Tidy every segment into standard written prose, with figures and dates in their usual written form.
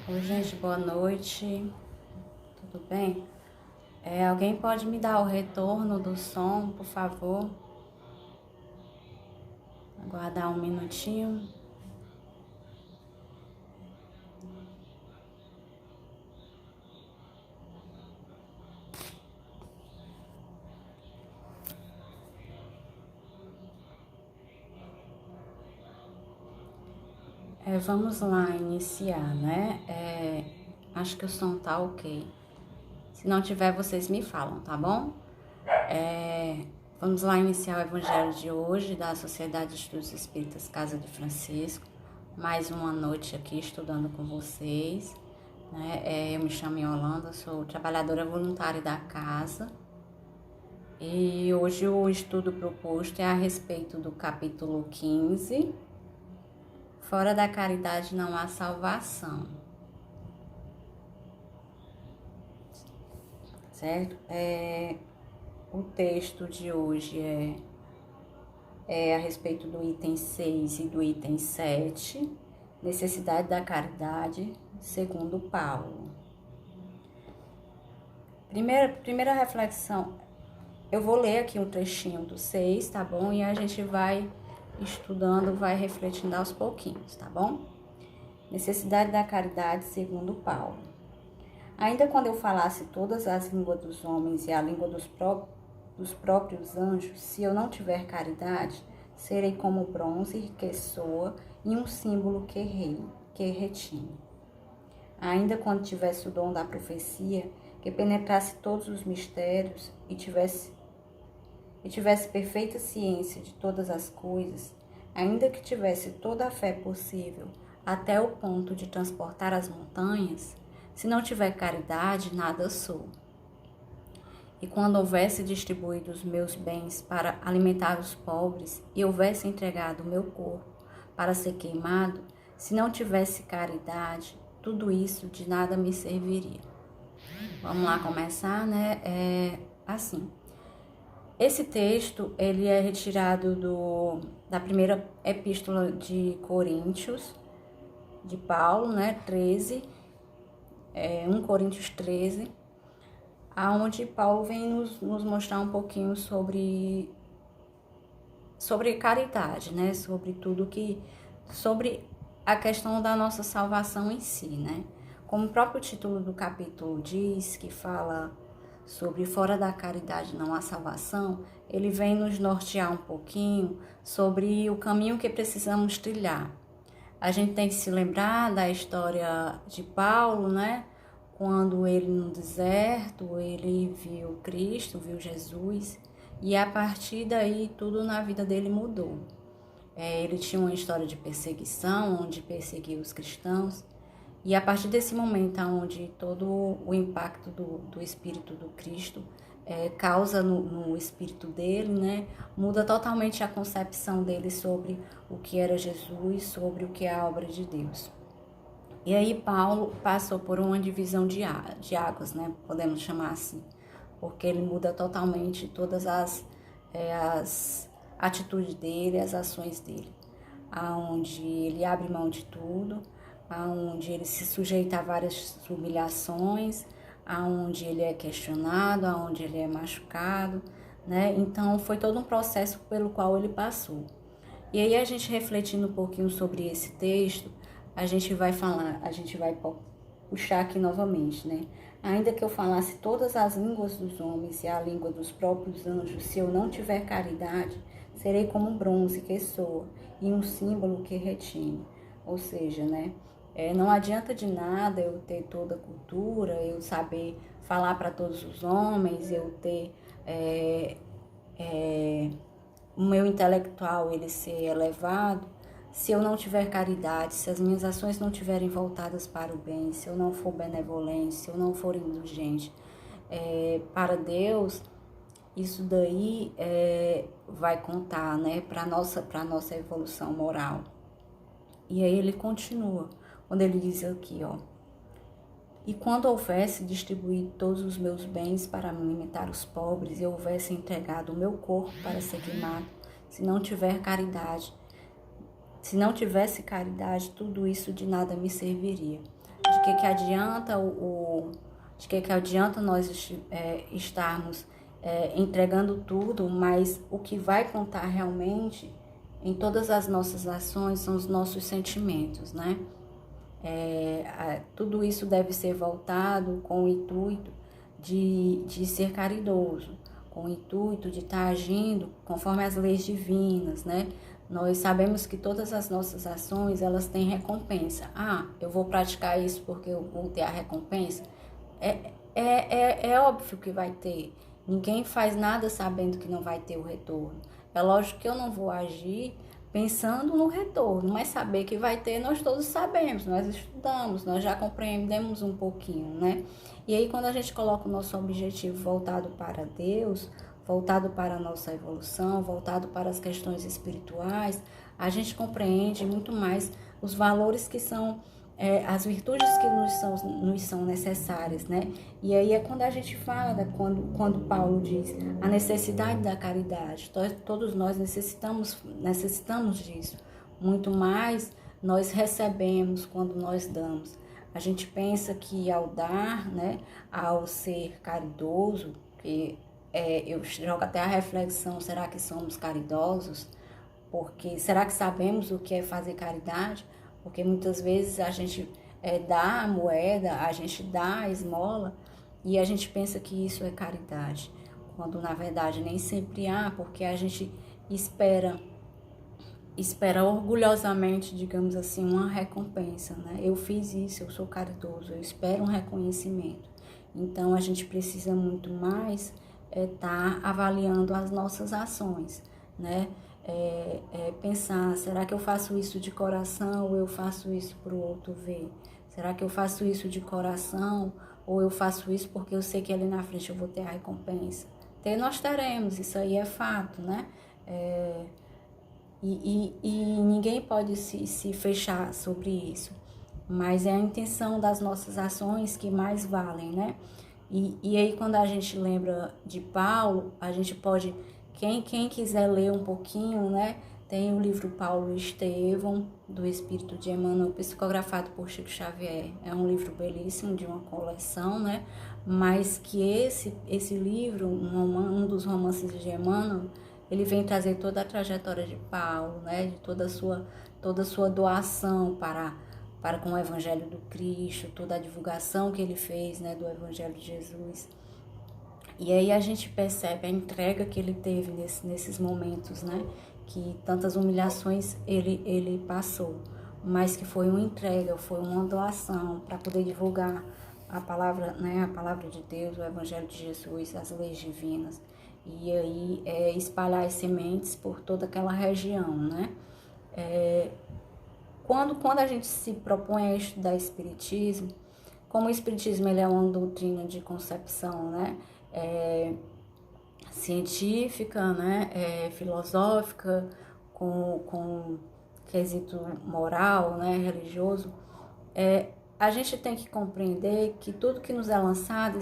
Oi, gente, boa noite. Tudo bem? Alguém pode me dar o retorno do som, por favor? Aguardar um minutinho. Vamos lá iniciar, né? Acho que o som tá ok. Se não tiver, vocês me falam, tá bom? Vamos lá iniciar o evangelho de hoje da Sociedade de Estudos Espíritas Casa de Francisco. Mais uma noite aqui estudando com vocês, né? Eu me chamo Yolanda, sou trabalhadora voluntária da casa. E hoje o estudo proposto é a respeito do capítulo 15. Fora da caridade não há salvação. Certo? O texto de hoje é a respeito do item 6 e do item 7, necessidade da caridade, segundo Paulo. Primeira reflexão, eu vou ler aqui um trechinho do 6, tá bom? E a gente vai estudando, vai refletindo aos pouquinhos, tá bom? Necessidade da caridade, segundo Paulo. Ainda quando eu falasse todas as línguas dos homens e a língua dos próprios anjos, se eu não tiver caridade, serei como bronze que soa e um símbolo que retine. Ainda quando tivesse o dom da profecia, que penetrasse todos os mistérios e tivesse perfeita ciência de todas as coisas, ainda que tivesse toda a fé possível, até o ponto de transportar as montanhas, se não tiver caridade, nada sou. E quando houvesse distribuído os meus bens para alimentar os pobres e houvesse entregado o meu corpo para ser queimado, se não tivesse caridade, tudo isso de nada me serviria. Vamos lá começar, né? Assim. Esse texto, ele é retirado da primeira epístola de Coríntios, de Paulo, né? 13, 1 Coríntios 13, aonde Paulo vem nos mostrar um pouquinho sobre caridade, né? Sobre a questão da nossa salvação em si, né? Como o próprio título do capítulo diz, que fala sobre fora da caridade não há salvação, ele vem nos nortear um pouquinho sobre o caminho que precisamos trilhar. A gente tem que se lembrar da história de Paulo, né? Quando ele no deserto, ele viu Cristo, viu Jesus, e a partir daí tudo na vida dele mudou. Ele tinha uma história de perseguição, onde perseguia os cristãos, e a partir desse momento onde todo o impacto do Espírito do Cristo causa no espírito dele, né, muda totalmente a concepção dele sobre o que era Jesus, sobre o que é a obra de Deus. E aí Paulo passou por uma divisão de águas, né, podemos chamar assim, porque ele muda totalmente todas as atitudes dele, as ações dele, aonde ele abre mão de tudo, aonde ele se sujeita a várias humilhações, aonde ele é questionado, aonde ele é machucado, né? Então foi todo um processo pelo qual ele passou. E aí a gente refletindo um pouquinho sobre esse texto, a gente vai puxar aqui novamente, né? Ainda que eu falasse todas as línguas dos homens e a língua dos próprios anjos, se eu não tiver caridade, serei como um bronze que soa e um símbolo que retine. Ou seja, né? Não adianta de nada eu ter toda a cultura, eu saber falar para todos os homens, eu ter o meu intelectual ele ser elevado, se eu não tiver caridade, se as minhas ações não estiverem voltadas para o bem, se eu não for benevolente, se eu não for indulgente para Deus, isso daí vai contar, né, para nossa evolução moral. E aí ele continua, quando ele diz aqui, ó: e quando houvesse distribuído todos os meus bens para alimentar os pobres e houvesse entregado o meu corpo para ser queimado, se não tivesse caridade, tudo isso de nada me serviria. que adianta de que adianta nós estarmos entregando tudo, mas o que vai contar realmente em todas as nossas ações são os nossos sentimentos, né? Tudo isso deve ser voltado com o intuito de ser caridoso, com o intuito de estar agindo conforme as leis divinas, né? Nós sabemos que todas as nossas ações, elas têm recompensa. Eu vou praticar isso porque eu vou ter a recompensa. É óbvio que vai ter. Ninguém faz nada sabendo que não vai ter o retorno. É lógico que eu não vou agir pensando no retorno, mas saber que vai ter, nós todos sabemos, nós estudamos, nós já compreendemos um pouquinho, né? E aí, quando a gente coloca o nosso objetivo voltado para Deus, voltado para a nossa evolução, voltado para as questões espirituais, a gente compreende muito mais os valores que são as virtudes que nos são necessárias, né? E aí é quando a gente fala, quando Paulo diz a necessidade da caridade, todos nós necessitamos disso. Muito mais nós recebemos quando nós damos. A gente pensa que ao dar, né, ao ser caridoso, que eu jogo até a reflexão, será que somos caridosos? Porque será que sabemos o que é fazer caridade? Porque muitas vezes a gente dá a moeda, a gente dá a esmola e a gente pensa que isso é caridade, quando na verdade nem sempre há, porque a gente espera orgulhosamente, digamos assim, uma recompensa, né? Eu fiz isso, eu sou caridoso, eu espero um reconhecimento. Então a gente precisa muito mais estar avaliando as nossas ações, né? Pensar, será que eu faço isso de coração ou eu faço isso para o outro ver? Será que eu faço isso de coração ou eu faço isso porque eu sei que ali na frente eu vou ter a recompensa? Nós teremos, isso aí é fato, né? E ninguém pode se fechar sobre isso, mas é a intenção das nossas ações que mais valem, né? E aí quando a gente lembra de Paulo, a gente pode... Quem quiser ler um pouquinho, né? Tem o livro Paulo e Estevão, do Espírito de Emmanuel, psicografado por Chico Xavier. É um livro belíssimo, de uma coleção, né? Mas que esse livro, um dos romances de Emmanuel, ele vem trazer toda a trajetória de Paulo, né? De toda a sua doação para com o Evangelho do Cristo, toda a divulgação que ele fez, né? Do Evangelho de Jesus. E aí a gente percebe a entrega que ele teve nesses momentos, né? Que tantas humilhações ele passou, mas que foi uma entrega, foi uma doação para poder divulgar a palavra, né? A palavra de Deus, o Evangelho de Jesus, as leis divinas. E aí espalhar as sementes por toda aquela região, né? Quando a gente se propõe a estudar Espiritismo, como o Espiritismo ele é uma doutrina de concepção, né? Científica, né? Filosófica, com quesito moral, né? Religioso, a gente tem que compreender que tudo que nos é lançado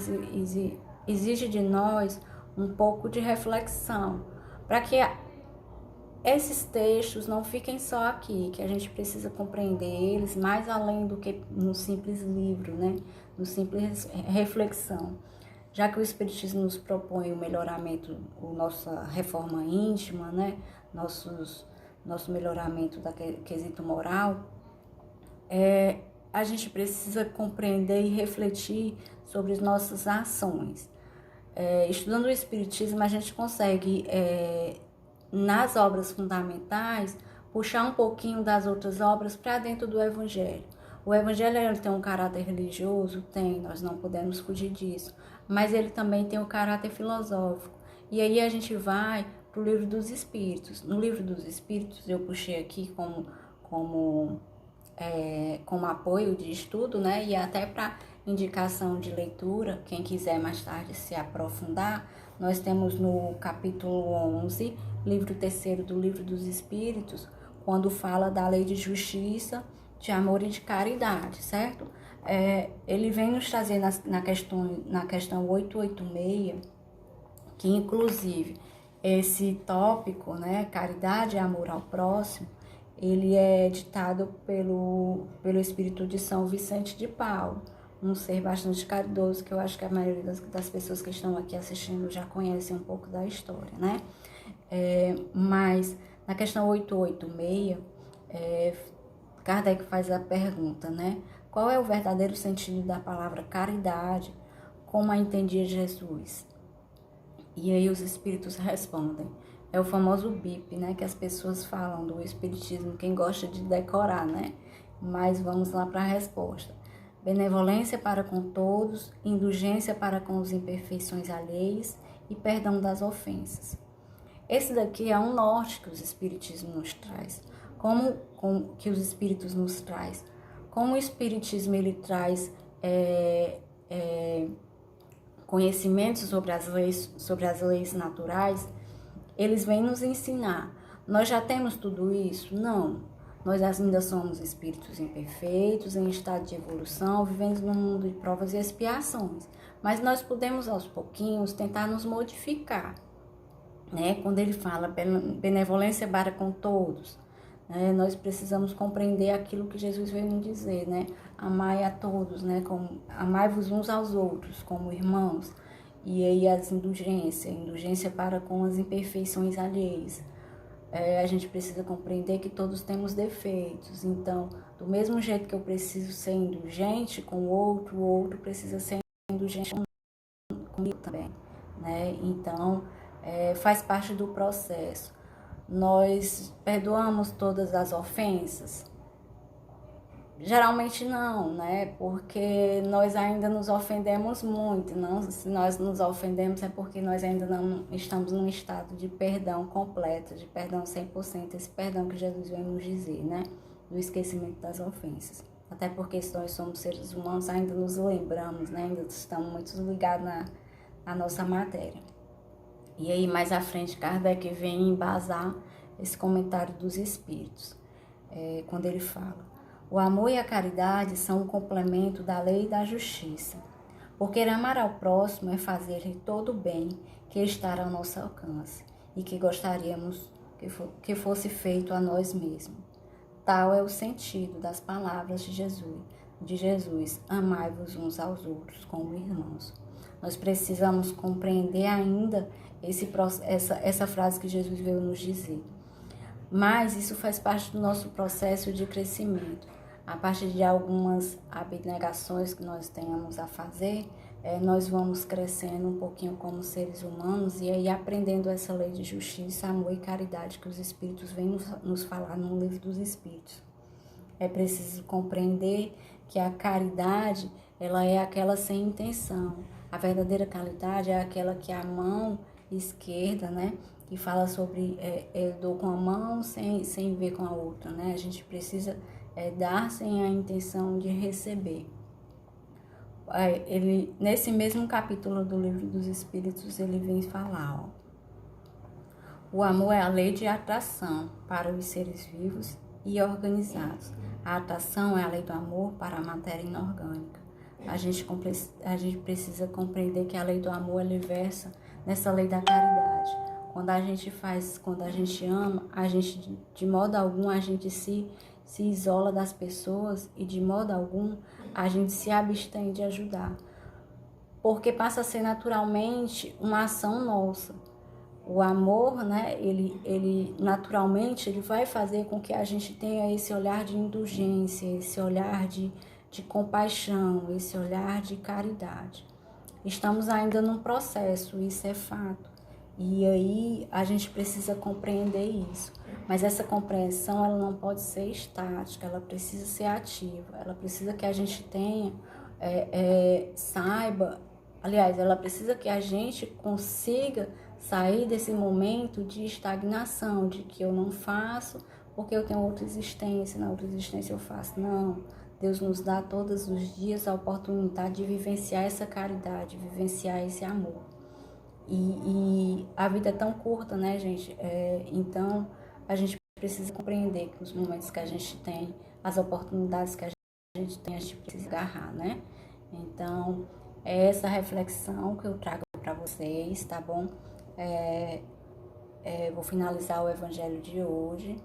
exige de nós um pouco de reflexão, para que esses textos não fiquem só aqui, que a gente precisa compreender eles mais além do que no simples livro, né? No simples reflexão. Já que o Espiritismo nos propõe o melhoramento, a nossa reforma íntima, né? Nosso melhoramento da quesito moral, a gente precisa compreender e refletir sobre as nossas ações. Estudando o Espiritismo, a gente consegue, nas obras fundamentais, puxar um pouquinho das outras obras para dentro do Evangelho. O Evangelho ele tem um caráter religioso? Tem, nós não podemos fugir disso. Mas ele também tem um caráter filosófico. E aí a gente vai para o Livro dos Espíritos. No Livro dos Espíritos, eu puxei aqui como apoio de estudo, né? E até para indicação de leitura, quem quiser mais tarde se aprofundar, nós temos no capítulo 11, livro 3º do Livro dos Espíritos, quando fala da lei de justiça, de amor e de caridade, certo? Ele vem nos trazer na questão 886, que inclusive esse tópico, né, caridade e amor ao próximo, ele é ditado pelo espírito de São Vicente de Paulo, um ser bastante caridoso, que eu acho que a maioria das pessoas que estão aqui assistindo já conhecem um pouco da história, né? Mas na questão 886, Kardec faz a pergunta, né? Qual é o verdadeiro sentido da palavra caridade, como a entendia Jesus? E aí os espíritos respondem. É o famoso BIP, né? Que as pessoas falam do espiritismo, quem gosta de decorar, né? Mas vamos lá para a resposta. Benevolência para com todos, indulgência para com as imperfeições alheias e perdão das ofensas. Esse daqui é um norte que os espiritismos nos traz. Como que os espíritos nos traz? Como o espiritismo ele traz conhecimentos sobre as leis naturais, eles vêm nos ensinar. Nós já temos tudo isso? Não. Nós ainda somos espíritos imperfeitos, em estado de evolução, vivendo num mundo de provas e expiações. Mas nós podemos, aos pouquinhos, tentar nos modificar. Né? Quando ele fala benevolência para com todos, né? Nós precisamos compreender aquilo que Jesus veio nos dizer, né? Amai a todos, né? Amai-vos uns aos outros, como irmãos. E aí as indulgência para com as imperfeições alheias. A gente precisa compreender que todos temos defeitos. Então, do mesmo jeito que eu preciso ser indulgente com o outro precisa ser indulgente comigo também, né? Então, faz parte do processo. Nós perdoamos todas as ofensas? Geralmente não, né? Porque nós ainda nos ofendemos muito. Não? Se nós nos ofendemos é porque nós ainda não estamos num estado de perdão completo, de perdão 100%, esse perdão que Jesus veio nos dizer, né? Do esquecimento das ofensas. Até porque se nós somos seres humanos, ainda nos lembramos, né? Ainda estamos muito ligados na nossa matéria. E aí, mais à frente, Kardec vem embasar esse comentário dos espíritos, quando ele fala: o amor e a caridade são um complemento da lei e da justiça, porque amar ao próximo é fazer-lhe todo o bem que estar ao nosso alcance e que gostaríamos que fosse feito a nós mesmos. Tal é o sentido das palavras de Jesus, amai-vos uns aos outros como irmãos. Nós precisamos compreender ainda essa frase que Jesus veio nos dizer. Mas isso faz parte do nosso processo de crescimento. A partir de algumas abnegações que nós tenhamos a fazer, nós vamos crescendo um pouquinho como seres humanos e aí aprendendo essa lei de justiça, amor e caridade que os Espíritos vêm nos falar no Livro dos Espíritos. É preciso compreender que a caridade, ela é aquela sem intenção. A verdadeira caridade é aquela que a mão esquerda, né, que fala sobre eu dou com a mão sem ver com a outra, né? A gente precisa dar sem a intenção de receber. Nesse mesmo capítulo do Livro dos Espíritos, ele vem falar, ó, o amor é a lei de atração para os seres vivos e organizados. A atração é a lei do amor para a matéria inorgânica. A gente precisa compreender que a lei do amor ele versa nessa lei da caridade. Quando a gente ama, a gente, de modo algum, a gente se isola das pessoas e de modo algum a gente se abstém de ajudar. Porque passa a ser naturalmente uma ação nossa. O amor, né, ele naturalmente ele vai fazer com que a gente tenha esse olhar de indulgência, esse olhar de compaixão, esse olhar de caridade. Estamos ainda num processo, isso é fato. E aí a gente precisa compreender isso. Mas essa compreensão ela não pode ser estática, ela precisa ser ativa. Ela precisa que a gente tenha, saiba, aliás, ela precisa que a gente consiga sair desse momento de estagnação, de que eu não faço porque eu tenho outra existência, na outra existência eu faço. Não, Deus nos dá todos os dias a oportunidade de vivenciar essa caridade, vivenciar esse amor. E a vida é tão curta, né, gente? Então, a gente precisa compreender que os momentos que a gente tem, as oportunidades que a gente tem, a gente precisa agarrar, né? Então, é essa reflexão que eu trago para vocês, tá bom? Vou finalizar o evangelho de hoje.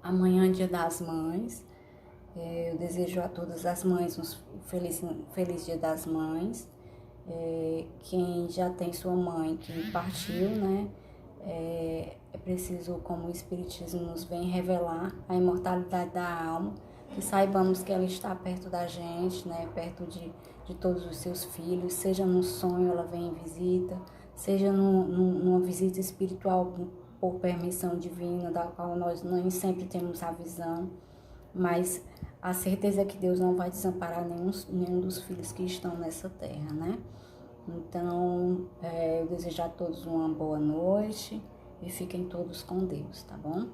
Amanhã é Dia das Mães. Eu desejo a todas as mães um feliz Dia das Mães. Quem já tem sua mãe que partiu, né? É preciso, como o Espiritismo nos vem revelar, a imortalidade da alma, que saibamos que ela está perto da gente, né? Perto de todos os seus filhos, seja num sonho ela vem em visita, seja numa visita espiritual por permissão divina, da qual nós nem sempre temos a visão, mas a certeza é que Deus não vai desamparar nenhum dos filhos que estão nessa terra, né? Então, eu desejo a todos uma boa noite e fiquem todos com Deus, tá bom?